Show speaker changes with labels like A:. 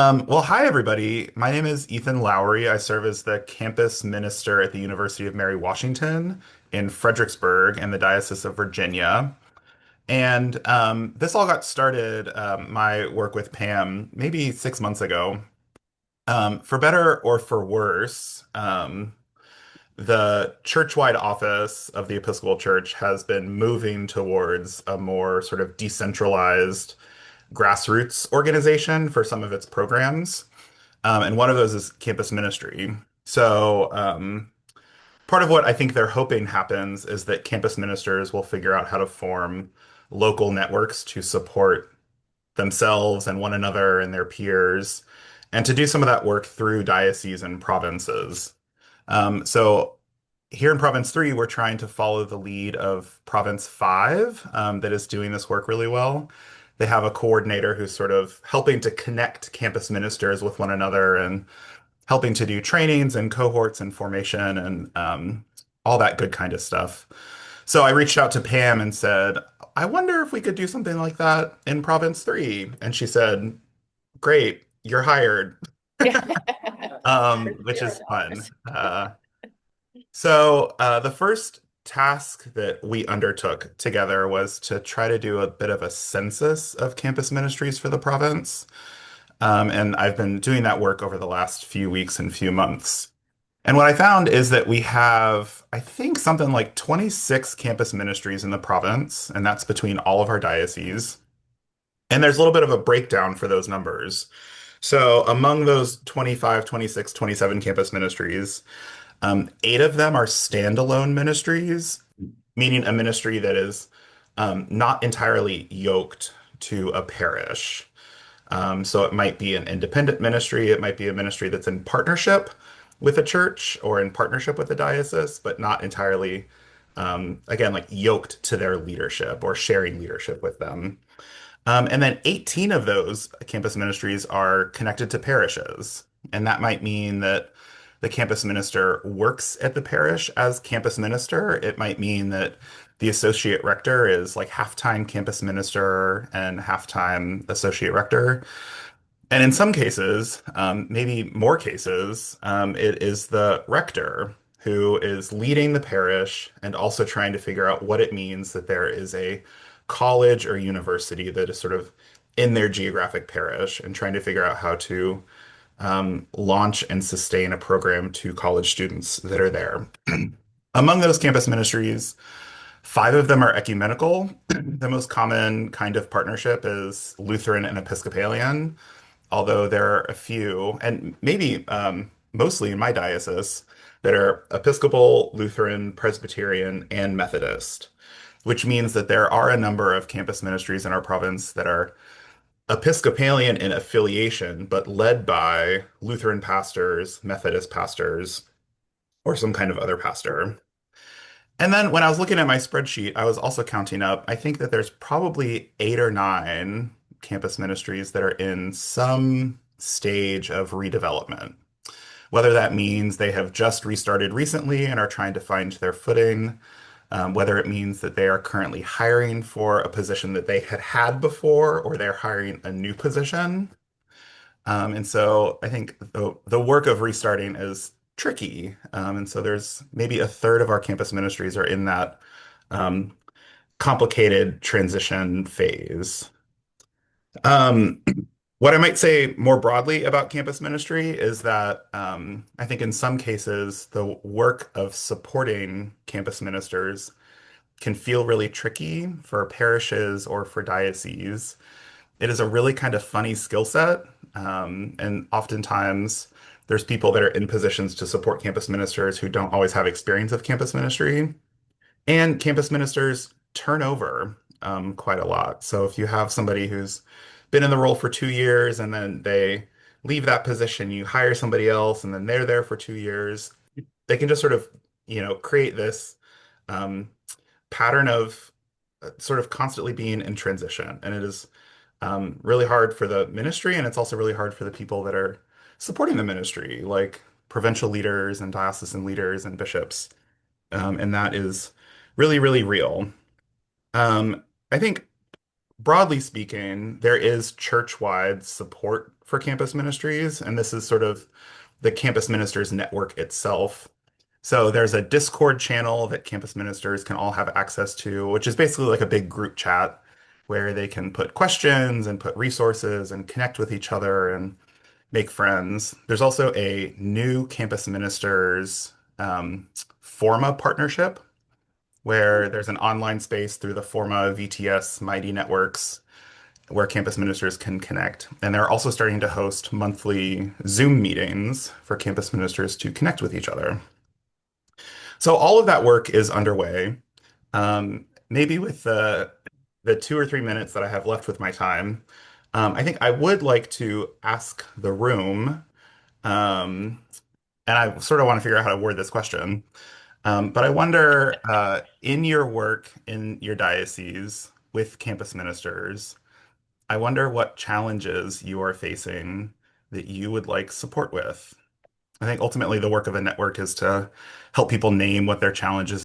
A: Well, hi everybody. My name is Ethan Lowery. I serve as the campus minister at the University of Mary Washington in Fredericksburg and the Diocese of Virginia. And this all got started, my work with Pam, maybe 6 months ago. For better or for worse, the church-wide office of the Episcopal Church has been moving towards a more sort of decentralized grassroots organization for some of its programs. And one of those is campus ministry. So, part of what I think they're hoping happens is that campus ministers will figure out how to form local networks to support themselves and one another and their peers, and to do some of that work through dioceses and provinces. So, here in Province 3, we're trying to follow the lead of Province 5, that is doing this work really well. They have a coordinator who's sort of helping to connect campus ministers with one another and helping to do trainings and cohorts and formation and all that good kind of stuff. So I reached out to Pam and said, I wonder if we could do something like that in Province 3. And she said, Great, you're hired,
B: Yeah.
A: which
B: You're
A: is
B: in
A: fun.
B: ours.
A: The first task that we undertook together was to try to do a bit of a census of campus ministries for the province. And I've been doing that work over the last few weeks and few months. And what I found is that we have, I think, something like 26 campus ministries in the province, and that's between all of our dioceses. And there's a little bit of a breakdown for those numbers. So among those 25, 26, 27 campus ministries, eight of them are standalone ministries, meaning a ministry that is not entirely yoked to a parish. So it might be an independent ministry, it might be a ministry that's in partnership with a church or in partnership with a diocese, but not entirely, again, like yoked to their leadership or sharing leadership with them. And then 18 of those campus ministries are connected to parishes. And that might mean that the campus minister works at the parish as campus minister. It might mean that the associate rector is like half-time campus minister and half-time associate rector. And in some cases, maybe more cases, it is the rector who is leading the parish and also trying to figure out what it means that there is a college or university that is sort of in their geographic parish and trying to figure out how to launch and sustain a program to college students that are there. Among those campus ministries, five of them are ecumenical. The most common kind of partnership is Lutheran and Episcopalian, although there are a few, and maybe mostly in my diocese, that are Episcopal, Lutheran, Presbyterian, and Methodist, which means that there are a number of campus ministries in our province that are Episcopalian in affiliation, but led by Lutheran pastors, Methodist pastors, or some kind of other pastor. And then when I was looking at my spreadsheet, I was also counting up, I think that there's probably eight or nine campus ministries that are in some stage of redevelopment. Whether that means they have just restarted recently and are trying to find their footing, whether it means that they are currently hiring for a position that they had had before, or they're hiring a new position. And so I think the work of restarting is tricky. And so there's maybe a third of our campus ministries are in that um, complicated transition phase. Um, what I might say more broadly about campus ministry is that I think in some cases, the work of supporting campus ministers can feel really tricky for parishes or for dioceses. It is a really kind of funny skill set. And oftentimes there's people that are in positions to support campus ministers who don't always have experience of campus ministry. And campus ministers turn over quite a lot. So if you have somebody who's been in the role for 2 years and then they leave that position, you hire somebody else and then they're there for 2 years, they can just sort of, create this um, pattern of sort of constantly being in transition. And it is really hard for the ministry, and it's also really hard for the people that are supporting the ministry, like provincial leaders and diocesan leaders and bishops. And that is really, really real. I think broadly speaking, there is church-wide support for campus ministries, and this is sort of the campus ministers network itself. So there's a Discord channel that campus ministers can all have access to, which is basically like a big group chat where they can put questions and put resources and connect with each other and make friends. There's also a new campus ministers Forma partnership where there's an online space through the Forma VTS Mighty Networks where campus ministers can connect. And they're also starting to host monthly Zoom meetings for campus ministers to connect with each other. So all of that work is underway. Maybe with the 2 or 3 minutes that I have left with my time, I think I would like to ask the room, um, and I sort of want to figure out how to word this question. But I wonder, in your work in your diocese with campus ministers, I wonder what challenges you are facing that you would like support with. I think ultimately the work of a network is to help people name what their challenges